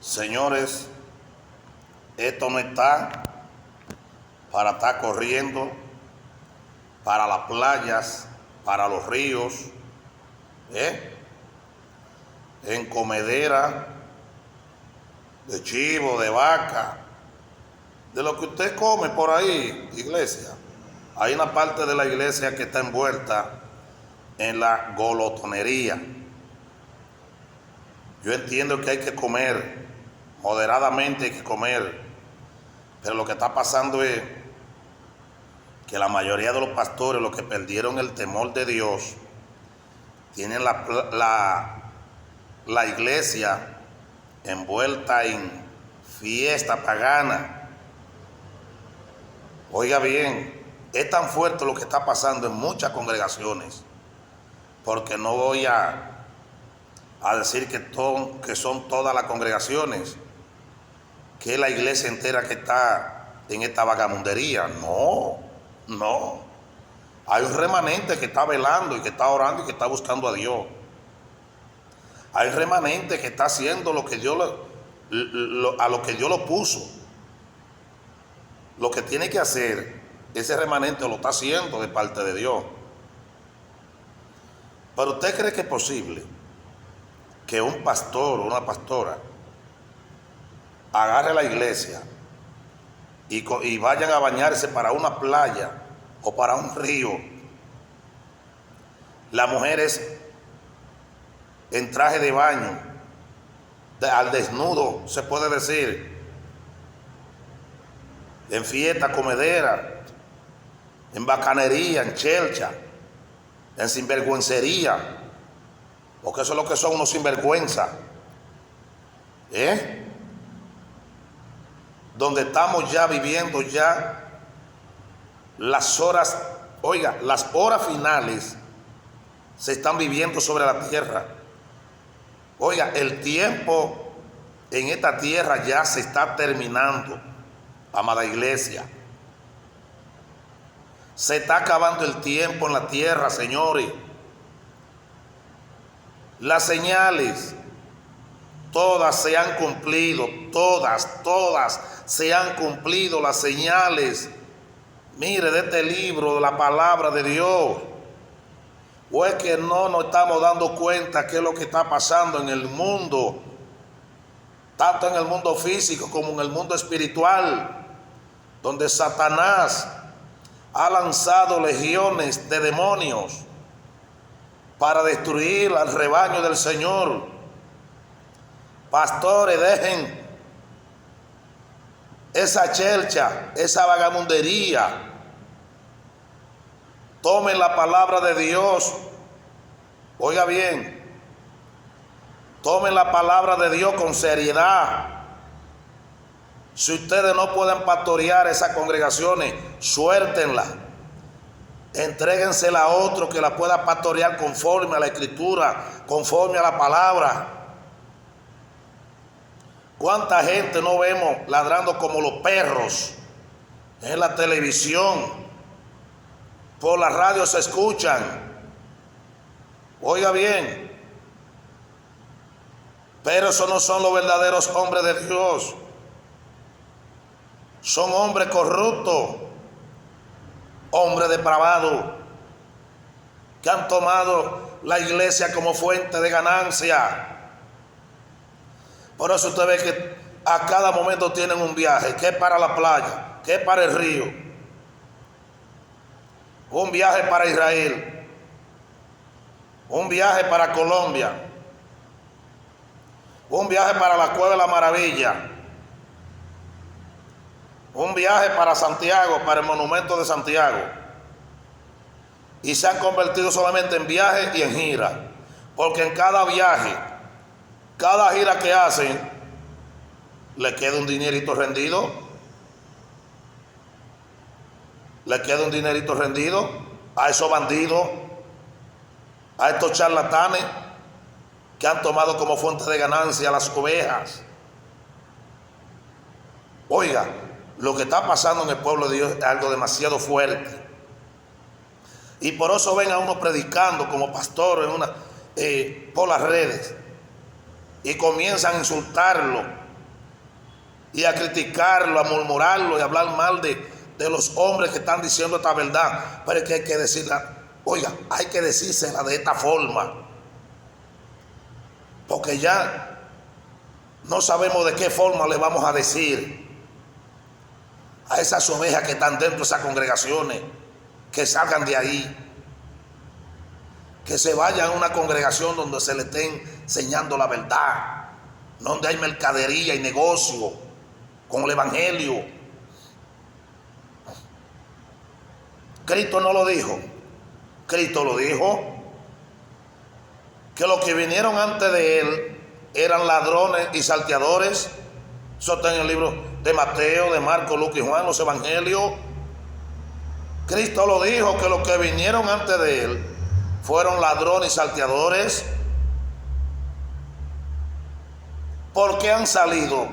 Señores, esto no está para estar corriendo para las playas, para los ríos, en comedera de chivo, de vaca, de lo que usted come por ahí, iglesia. Hay una parte de la iglesia que está envuelta en la glotonería. Yo entiendo que hay que comer, moderadamente hay que comer, pero lo que está pasando es que la mayoría de los pastores, los que perdieron el temor de Dios, tienen la iglesia envuelta en fiesta pagana. Oiga bien, es tan fuerte lo que está pasando en muchas congregaciones, porque no voy a decir que son todas las congregaciones, que es la iglesia entera que está en esta vagamundería. No. Hay un remanente que está velando y que está orando y que está buscando a Dios. Hay un remanente que está haciendo lo que Dios a lo que Dios lo puso. Lo que tiene que hacer, ese remanente lo está haciendo de parte de Dios. Pero ¿usted cree que es posible que un pastor o una pastora agarre la iglesia y vayan a bañarse para una playa o para un río? Las mujeres en traje de baño, al desnudo, se puede decir, en fiesta, comedera, en bacanería, en chelcha, en sinvergüencería, porque eso es lo que son unos sinvergüenza, donde estamos ya viviendo ya las horas, las horas finales se están viviendo sobre la tierra. El tiempo en esta tierra ya se está terminando, amada iglesia. Se está acabando el tiempo en la tierra, señores. Las señales, todas se han cumplido, todas se han cumplido las señales. Mire, de este libro, de la palabra de Dios. ¿O es que no nos estamos dando cuenta qué es lo que está pasando en el mundo? Tanto en el mundo físico como en el mundo espiritual, donde Satanás ha lanzado legiones de demonios para destruir al rebaño del Señor. Pastores, dejen esa chelcha, esa vagamundería. Tomen la palabra de Dios. Oiga bien, tomen la palabra de Dios con seriedad. Si ustedes no pueden pastorear esas congregaciones, suéltenla. Entréguensela a otro que la pueda pastorear conforme a la Escritura, conforme a la palabra. ¿Cuánta gente no vemos ladrando como los perros en la televisión? Por la radio se escuchan. Oiga bien, pero esos no son los verdaderos hombres de Dios. Son hombres corruptos, hombres depravados, que han tomado la iglesia como fuente de ganancia. Por eso usted ve que a cada momento tienen un viaje, que es para la playa, que es para el río, un viaje para Israel, un viaje para Colombia, un viaje para la Cueva de la Maravilla, un viaje para Santiago, para el monumento de Santiago. Y se han convertido solamente en viajes y en gira, porque en cada viaje, cada gira que hacen, le queda un dinerito rendido. Le queda un dinerito rendido a esos bandidos, a estos charlatanes que han tomado como fuente de ganancia las ovejas. Oiga, lo que está pasando en el pueblo de Dios es algo demasiado fuerte. Y por eso ven a uno predicando como pastor por las redes y comienzan a insultarlo y a criticarlo, a murmurarlo y a hablar mal de los hombres que están diciendo esta verdad. Pero es que hay que decirla, oiga, hay que decírsela de esta forma, porque ya no sabemos de qué forma le vamos a decir a esas ovejas que están dentro de esas congregaciones, que salgan de ahí, que se vayan a una congregación donde se le estén enseñando la verdad, donde hay mercadería y negocio con el evangelio. Cristo no lo dijo. Cristo lo dijo, que los que vinieron antes de él eran ladrones y salteadores. Eso está en el libro de Mateo, de Marcos, Lucas y Juan, los evangelios. Cristo lo dijo, que los que vinieron antes de él fueron ladrones y salteadores. ¿Por qué han salido?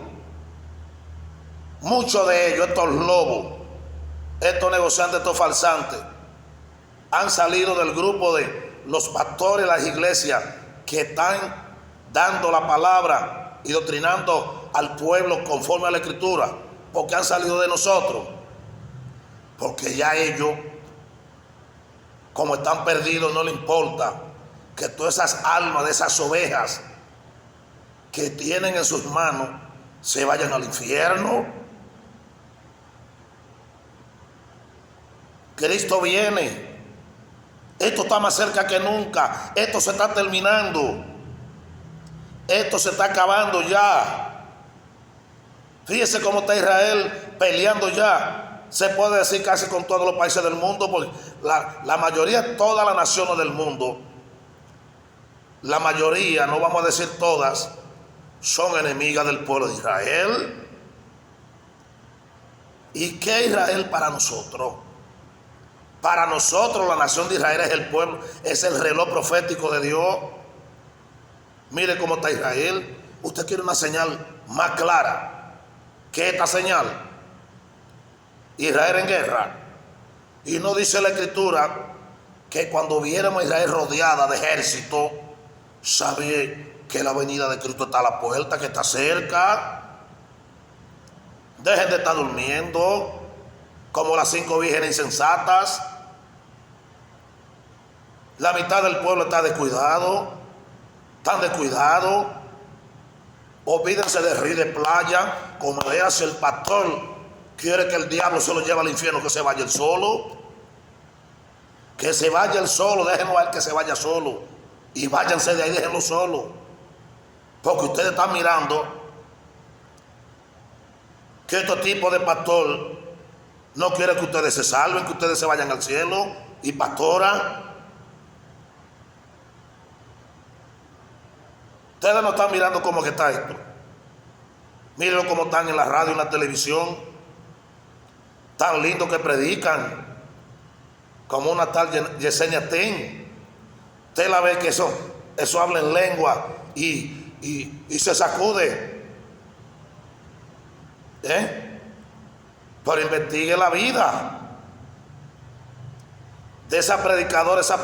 Muchos de ellos, estos lobos, estos negociantes, estos falsantes, han salido del grupo de los pastores de las iglesias que están dando la palabra y doctrinando al pueblo conforme a la Escritura. Porque han salido de nosotros, porque ya ellos, como están perdidos, no les importa que todas esas almas de esas ovejas que tienen en sus manos se vayan al infierno. Cristo viene. Esto está más cerca que nunca. Esto se está terminando. Esto se está acabando ya. Fíjese cómo está Israel peleando ya. Se puede decir casi con todos los países del mundo, porque la mayoría, todas las naciones del mundo, la mayoría, no vamos a decir todas, son enemigas del pueblo de Israel. ¿Y qué es Israel para nosotros? Para nosotros la nación de Israel es el pueblo, es el reloj profético de Dios. Mire cómo está Israel. Usted quiere una señal más clara que esta señal. Israel en guerra. Y no dice la Escritura que cuando viéramos a Israel rodeada de ejército, sabe que la venida de Cristo está a la puerta, que está cerca. Dejen de estar durmiendo como las 5 vírgenes insensatas. La mitad del pueblo está descuidado, tan descuidado. Olvídense de río de playa, como le hace el pastor. Quiere que el diablo se lo lleve al infierno, que se vaya él solo. Que se vaya él solo, déjenlo a él que se vaya solo. Y váyanse de ahí, déjenlo solo. Porque ustedes están mirando que este tipo de pastor no quiere que ustedes se salven, que ustedes se vayan al cielo. Y pastora, ustedes no están mirando cómo que está esto. Mírenlo cómo están en la radio y en la televisión. Tan lindo que predican, como una tal Yesenia Ten. Usted la ve que eso habla en lengua y se sacude. Pero investigue la vida de esas predicadoras, esos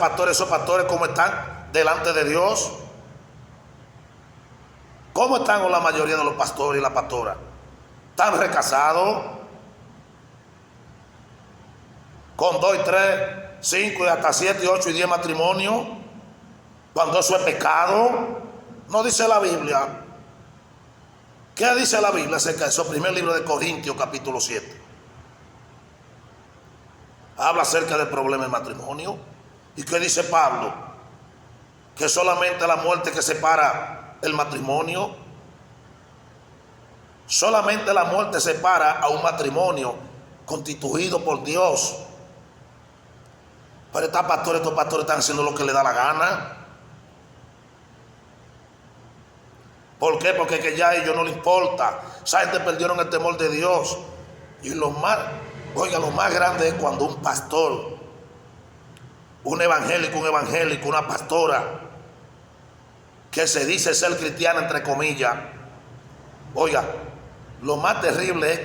pastores, cómo están delante de Dios. ¿Cómo están con la mayoría de los pastores y las pastoras? ¿Están recasados? Con 2 y 3, 5 y hasta 7 y 8 y 10 matrimonios, cuando eso es pecado. No dice la Biblia. ¿Qué dice la Biblia acerca de eso? Primer libro de Corintios, capítulo 7. Habla acerca del problema del matrimonio. ¿Y qué dice Pablo? Que solamente la muerte que separa el matrimonio. Solamente la muerte separa a un matrimonio constituido por Dios. Pero estos pastores están haciendo lo que les da la gana. ¿Por qué? Porque que ya a ellos no les importa. Esa gente perdieron el temor de Dios. Y lo más grande es cuando un pastor, un evangélico, una pastora, que se dice ser cristiana entre comillas, oiga, lo más terrible es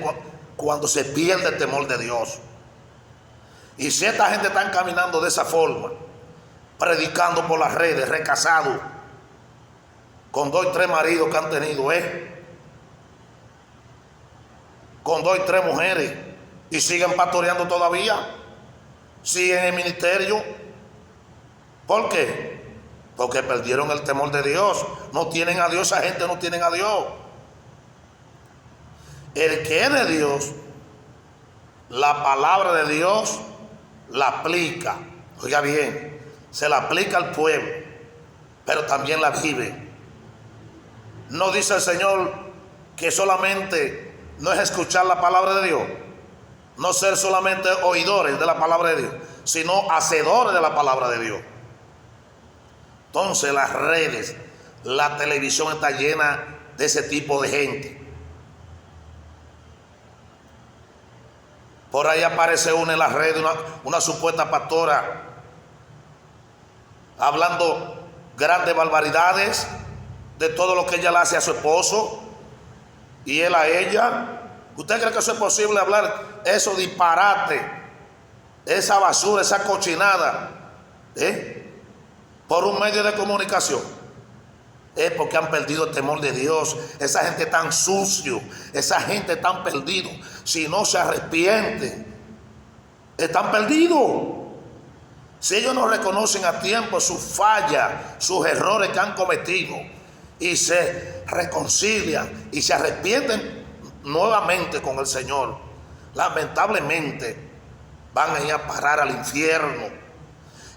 cuando se pierde el temor de Dios. Y si esta gente está caminando de esa forma, predicando por las redes, recasados, con 2 y 3 maridos que han tenido, con 2 y 3 mujeres y siguen pastoreando todavía, siguen en el ministerio. ¿Por qué? Porque perdieron el temor de Dios. No tienen a Dios, esa gente no tienen a Dios. El que es de Dios, la palabra de Dios la aplica. Oiga bien, se la aplica al pueblo, pero también la vive. No dice el Señor que solamente no es escuchar la palabra de Dios, no ser solamente oidores de la palabra de Dios, sino hacedores de la palabra de Dios. Entonces las redes, la televisión está llena de ese tipo de gente. Por ahí aparece una en las redes, una supuesta pastora, hablando grandes barbaridades de todo lo que ella le hace a su esposo y él a ella. ¿Usted cree que eso es posible, hablar eso disparate, esa basura, esa cochinada, por un medio de comunicación? Es porque han perdido el temor de Dios. Esa gente tan sucio, esa gente tan perdido, si no se arrepienten, están perdidos. Si ellos no reconocen a tiempo sus fallas, sus errores que han cometido, y se reconcilian y se arrepienten nuevamente con el Señor, lamentablemente van a ir a parar al infierno.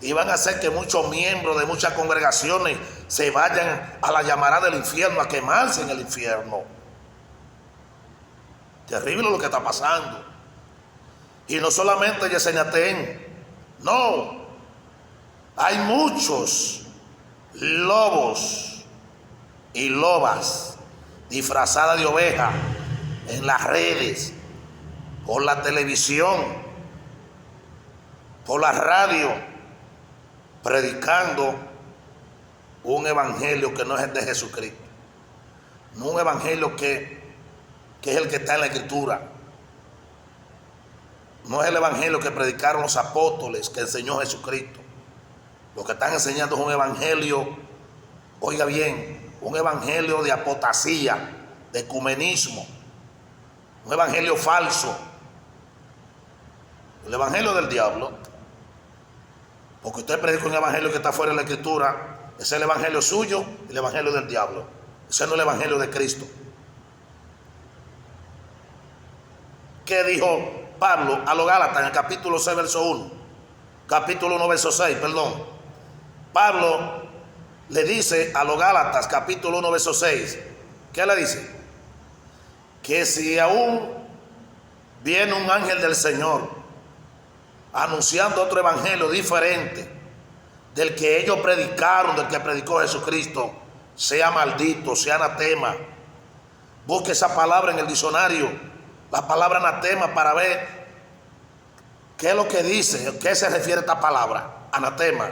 Y van a hacer que muchos miembros de muchas congregaciones se vayan a la llamarada del infierno, a quemarse en el infierno. Terrible lo que está pasando. Y no solamente Yesenatén, no. Hay muchos lobos y lobas disfrazadas de oveja en las redes, por la televisión, por la radio, predicando un evangelio que no es el de Jesucristo, no un evangelio que es el que está en la Escritura, no es el evangelio que predicaron los apóstoles, que enseñó Jesucristo. Lo que están enseñando es un evangelio, oiga bien, un evangelio de apostasía, de ecumenismo, un evangelio falso, el evangelio del diablo. Porque usted predica un evangelio que está fuera de la Escritura, ese es el evangelio suyo y el evangelio del diablo. Ese no es el evangelio de Cristo. ¿Qué dijo Pablo a los Gálatas en el capítulo 6, verso 1? Capítulo 1, verso 6, perdón. Pablo le dice a los Gálatas, capítulo 1, verso 6, ¿qué le dice? Que si aún viene un ángel del Señor anunciando otro evangelio diferente del que ellos predicaron, del que predicó Jesucristo, sea maldito, sea anatema. Busque esa palabra en el diccionario, la palabra anatema, para ver qué es lo que dice, a qué se refiere esta palabra, anatema.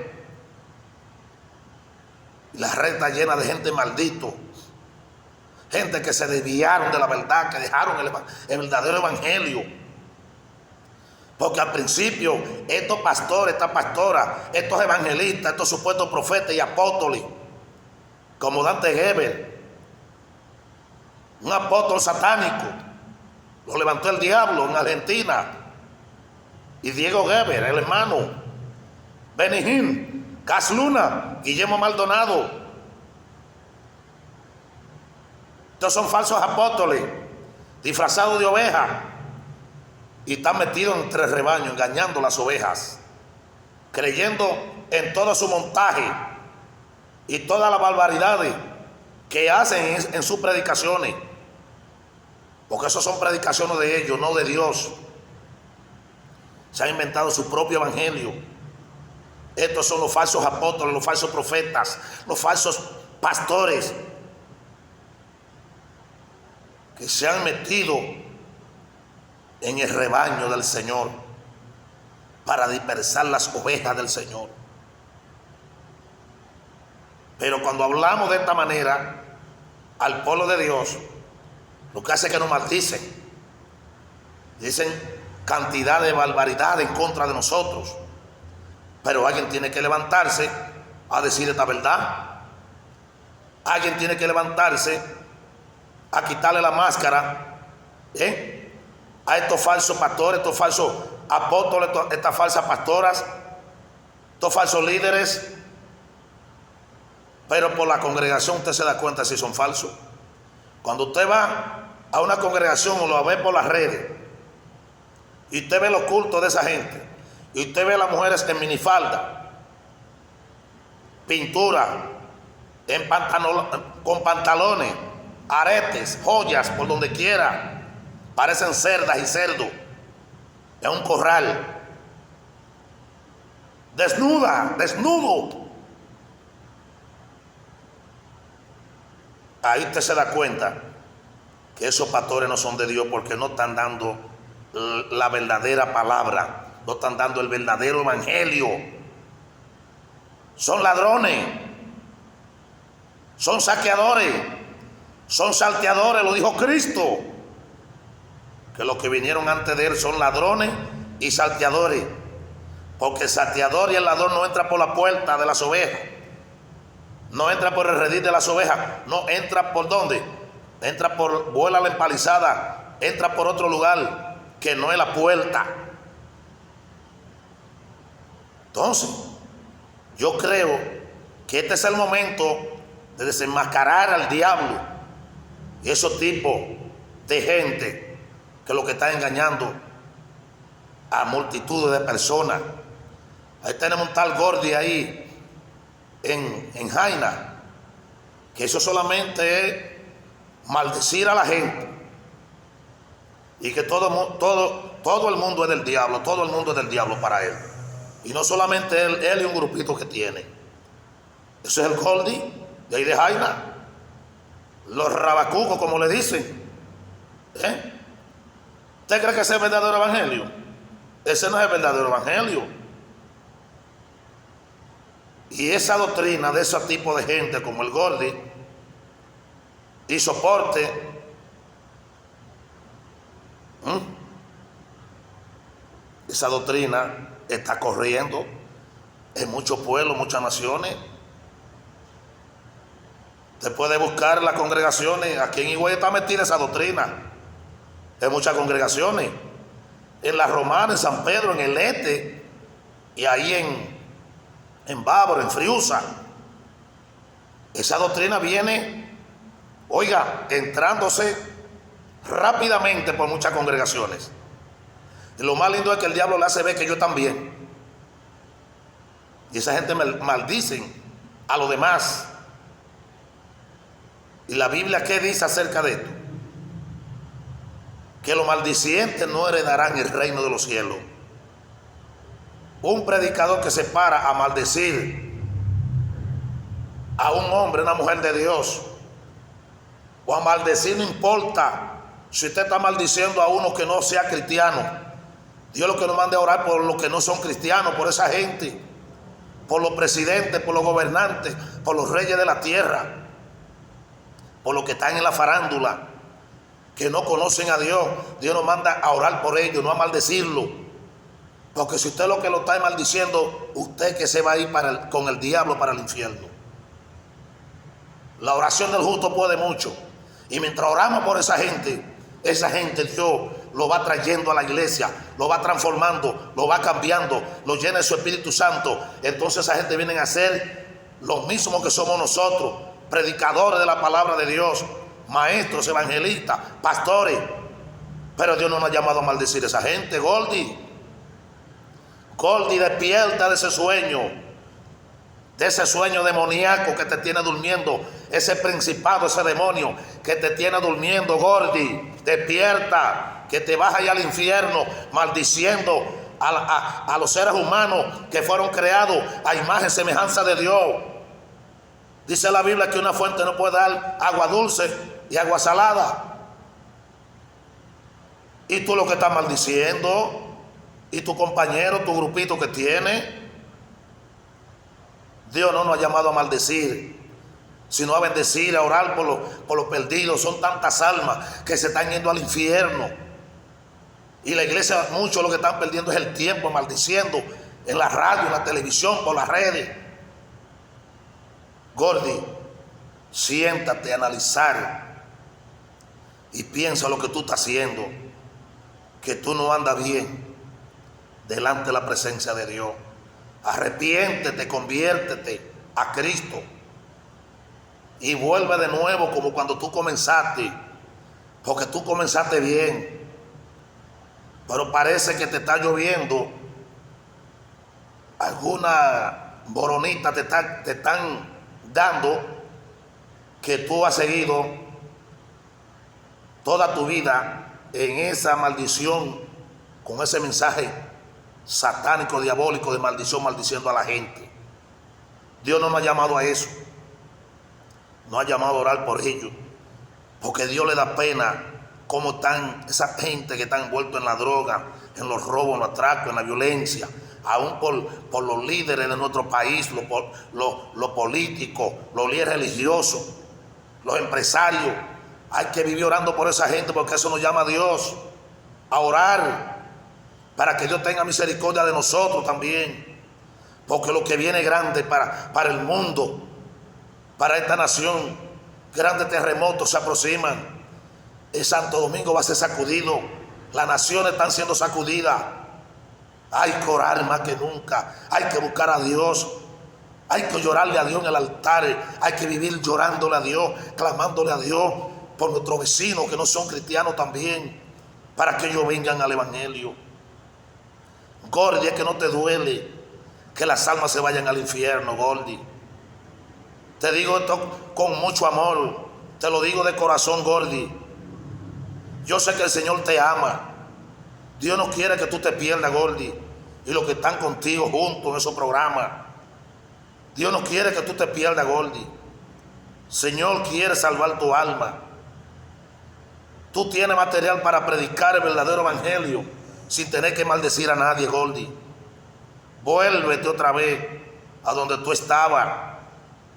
Y la red está llena de gente maldito, gente que se desviaron de la verdad, que dejaron el verdadero evangelio. Porque al principio estos pastores, estas pastoras, estos evangelistas, estos supuestos profetas y apóstoles, como Dante Gebel, un apóstol satánico, lo levantó el diablo en Argentina, y Diego Gebel, el hermano, Benigín, Cas Luna, Guillermo Maldonado. Estos son falsos apóstoles, disfrazados de ovejas, y están metidos entre el rebaño, engañando las ovejas, creyendo en todo su montaje y todas las barbaridades que hacen en sus predicaciones, porque eso son predicaciones de ellos, no de Dios. Se han inventado su propio evangelio. Estos son los falsos apóstoles, los falsos profetas, los falsos pastores que se han metido en el rebaño del Señor para dispersar las ovejas del Señor. Pero cuando hablamos de esta manera al pueblo de Dios, lo que hace es que nos maldicen, dicen cantidad de barbaridad en contra de nosotros. Pero alguien tiene que levantarse a decir esta verdad. Alguien tiene que levantarse a quitarle la máscara a estos falsos pastores, estos falsos apóstoles, estas falsas pastoras, estos falsos líderes. Pero por la congregación usted se da cuenta si son falsos. Cuando usted va a una congregación o lo ve por las redes y usted ve los cultos de esa gente y usted ve a las mujeres en minifalda, pintura, con pantalones, aretes, joyas por donde quiera, parecen cerdas y cerdos en un corral, desnudo. Ahí usted se da cuenta que esos pastores no son de Dios, porque no están dando la verdadera palabra, no están dando el verdadero evangelio. Son ladrones, son saqueadores, son salteadores, lo dijo Cristo, que los que vinieron antes de él son ladrones y salteadores, porque el salteador y el ladrón no entra por la puerta de las ovejas, no entra por el redil de las ovejas, no entra por dónde, entra por, vuela la empalizada, entra por otro lugar que no es la puerta. Entonces, yo creo que este es el momento de desenmascarar al diablo y esos tipos de gente que lo que está engañando a multitudes de personas. Ahí tenemos un tal Gordy ahí en Jaina, que eso solamente es maldecir a la gente y que todo el mundo es del diablo, todo el mundo es del diablo para él. Y no solamente él y un grupito que tiene. Ese es el Gordy de ahí de Jaina, los rabacucos como le dicen. ¿Usted cree que ese es el verdadero evangelio? Ese no es el verdadero evangelio. Y esa doctrina de ese tipo de gente como el Gordy y soporte, esa doctrina está corriendo en muchos pueblos, muchas naciones. Usted puede buscar las congregaciones. Aquí en Higüey está metida esa doctrina en muchas congregaciones, en la Romana, en San Pedro, en el Este y ahí en Bávaro, en Friusa. Esa doctrina viene, oiga, entrándose rápidamente por muchas congregaciones. Y lo más lindo es que el diablo le hace ver que yo también. Y esa gente maldicen a los demás. ¿Y la Biblia qué dice acerca de esto? Que los maldicientes no heredarán el reino de los cielos. Un predicador que se para a maldecir a un hombre, una mujer de Dios, o a maldecir, no importa si usted está maldiciendo a uno que no sea cristiano. Dios lo que nos manda a orar por los que no son cristianos, por esa gente, por los presidentes, por los gobernantes, por los reyes de la tierra, por los que están en la farándula, que no conocen a Dios. Dios nos manda a orar por ellos, no a maldecirlo. Porque si usted lo que lo está maldiciendo, usted que se va a ir con el diablo para el infierno. La oración del justo puede mucho. Y mientras oramos por esa gente Dios lo va trayendo a la iglesia, lo va transformando, lo va cambiando, lo llena de su Espíritu Santo. Entonces esa gente viene a ser los mismos que somos nosotros, predicadores de la palabra de Dios, maestros, evangelistas, pastores. Pero Dios no nos ha llamado a maldecir a esa gente. Gordy, despierta de ese sueño demoníaco que te tiene durmiendo, ese principado, ese demonio que te tiene durmiendo. Gordy, despierta, que te vas allá al infierno maldiciendo a los seres humanos que fueron creados a imagen y semejanza de Dios. Dice la Biblia que una fuente no puede dar agua dulce y agua salada. Y tú lo que estás maldiciendo, y tu compañero, tu grupito que tiene. Dios no nos ha llamado a maldecir, sino a bendecir, a orar por los perdidos. Son tantas almas que se están yendo al infierno. Y la iglesia, muchos lo que están perdiendo es el tiempo maldiciendo en la radio, en la televisión, por las redes. Gordy, siéntate a analizar y piensa lo que tú estás haciendo. que tú no andas bien delante de la presencia de Dios. Arrepiéntete, conviértete a Cristo y vuelve de nuevo como cuando tú comenzaste, porque tú comenzaste bien, pero parece que te está lloviendo, alguna boronita te están dando, que tú has seguido toda tu vida en esa maldición, con ese mensaje satánico, diabólico de maldición, maldiciendo a la gente. Dios no nos ha llamado a eso, nos ha llamado a orar por ellos, porque Dios le da pena cómo están esa gente que está envuelta en la droga, en los robos, en los atracos, en la violencia, aún por los líderes de nuestro país, los políticos, los líderes religiosos, los empresarios. Hay que vivir orando por esa gente, porque eso nos llama a Dios a orar para que Dios tenga misericordia de nosotros también, porque lo que viene grande para el mundo, para esta nación, grandes terremotos se aproximan. El Santo Domingo va a ser sacudido, las naciones están siendo sacudidas. Hay que orar más que nunca, hay que buscar a Dios, hay que llorarle a Dios en el altar, hay que vivir llorándole a Dios, clamándole a Dios por nuestros vecinos que no son cristianos también, para que ellos vengan al evangelio. Gordy, es que no te duele que las almas se vayan al infierno, Gordy. Te digo esto con mucho amor, te lo digo de corazón, Gordy. Yo sé que el Señor te ama. Dios no quiere que tú te pierdas, Gordy, y los que están contigo juntos en esos programas. Dios no quiere que tú te pierdas, Gordy. Señor quiere salvar tu alma. Tú tienes material para predicar el verdadero evangelio sin tener que maldecir a nadie, Gordy. Vuélvete otra vez a donde tú estabas,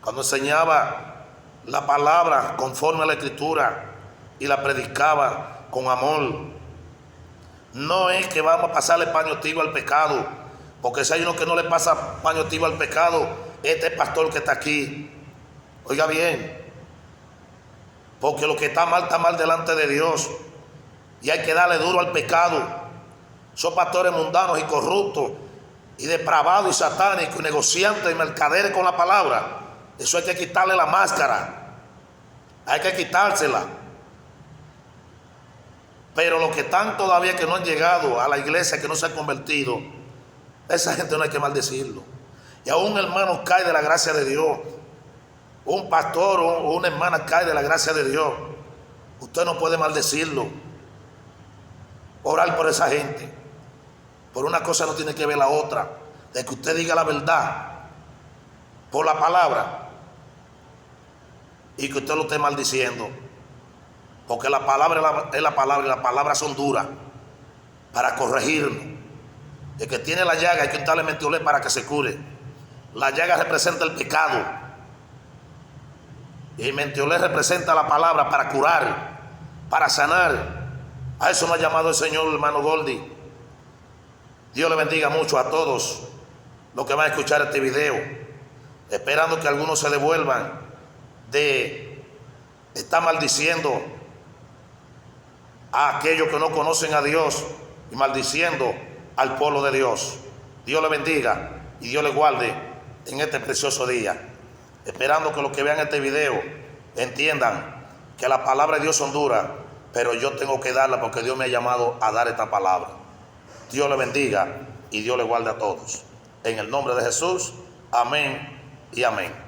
cuando enseñaba la palabra conforme a la Escritura y la predicaba con amor. No es que vamos a pasarle paño tibio al pecado, porque si hay uno que no le pasa paño tibio al pecado, este pastor que está aquí. Oiga bien, porque lo que está mal delante de Dios, y hay que darle duro al pecado. Son pastores mundanos y corruptos y depravados y satánicos y negociantes y mercaderes con la palabra. Eso hay que quitarle la máscara, hay que quitársela. Pero los que están todavía, que no han llegado a la iglesia, que no se han convertido, esa gente no hay que maldecirlo. Y aún un hermano cae de la gracia de Dios, un pastor o una hermana cae de la gracia de Dios, usted no puede maldecirlo. Orar por esa gente. Por una cosa no tiene que ver la otra, de que usted diga la verdad por la palabra y que usted lo esté maldiciendo. Porque la palabra es la palabra, y las palabras son duras para corregirnos. El que tiene la llaga hay que untarle mentiolé para que se cure. La llaga representa el pecado y el mentiolé representa la palabra para curar, para sanar. A eso nos ha llamado el Señor, hermano Gordy. Dios le bendiga mucho a todos los que van a escuchar este video, esperando que algunos se devuelvan de estar maldiciendo a aquellos que no conocen a Dios y maldiciendo al pueblo de Dios. Dios le bendiga y Dios le guarde en este precioso día, esperando que los que vean este video entiendan que las palabras de Dios son duras, pero yo tengo que darla porque Dios me ha llamado a dar esta palabra. Dios le bendiga y Dios le guarde a todos. En el nombre de Jesús, amén y amén.